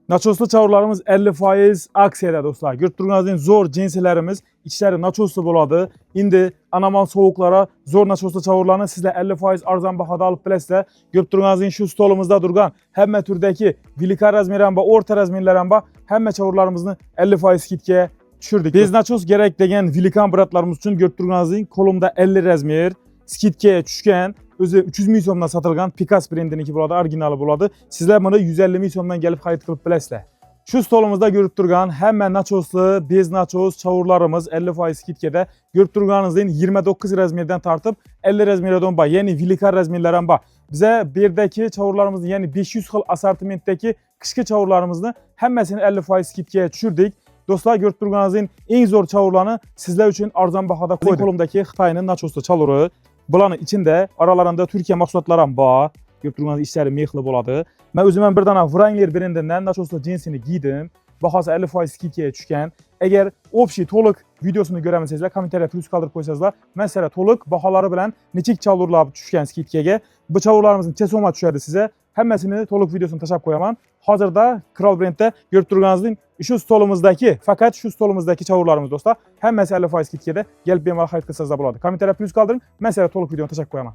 Načoslu çavurlarımız 50% aksiyada dostlar. Görüp zor cinsilerimiz içleri načoslu boladı. İndi anamal soğuklara zor načoslu çavurlarını sizle 50% arzan bahada alıp bilesizler. Görüp şu stolumuzda durgan hemme türdeki vilika razmiren ba orta razmirleren ba hemme çavurlarımızı 50% skidkeye düşürdük. Biz načos gerek degen vilikan bıratlarımız için görüp kolumda 50 razmir skidkeye düşken özü 300 ming so'mdan satılgan Picasso brendiniki bo'ladi, originali bo'ladi. Sizlar buni 150 ming so'mdan gelip xarid qilib bilasizlar. Şu stolumuzda görüp turgan hemme nachoslu, bez nachos çavurlarımız 50% skidkede görüp turganınızın 29 razmirden tartıp 50 razmirden ba, yeni vilika razmirleren ba. Bize birdeki çavurlarımızın yani 500 xil assortimentdeki kışkı çavurlarımızın hemmesini 50% skidkeye düşürdük. Dostlar görüp turganınızın en zor çavurlarını sizler için arzan bahada koyduk. Kolumdaki Xitayının nachoslu çavuru. Bulanın içinde aralarında Türkiye mahsulotları var. Görüp turganınız işleri mexli boladı. Ben özümden bir dana Wrangler brendinden nachoslu cinsini giydim. Bahası 50% skidkeye düşken. Eğer opşi toluk videosunu göremesizler, komentarya plus kaldırıp koysazlar. Mesela toluk bahaları bilen neçik çavurlar düşken skidkeye. Bu çavurlarımızın çesoma düşerdi size. Hemmesini toluk videosunu taşap koyaman. Hazırda Kral Brand'de görüp turganınızın şu stolumuzdaki, fakat şu stolumuzdaki çavurlarımız dostlar. Hemmesi 50% skidkeye gelip benim xarid qilsanızlar bo'ladi. Komentarya plus kaldırın. Mesela toluk videonu taşap koyaman.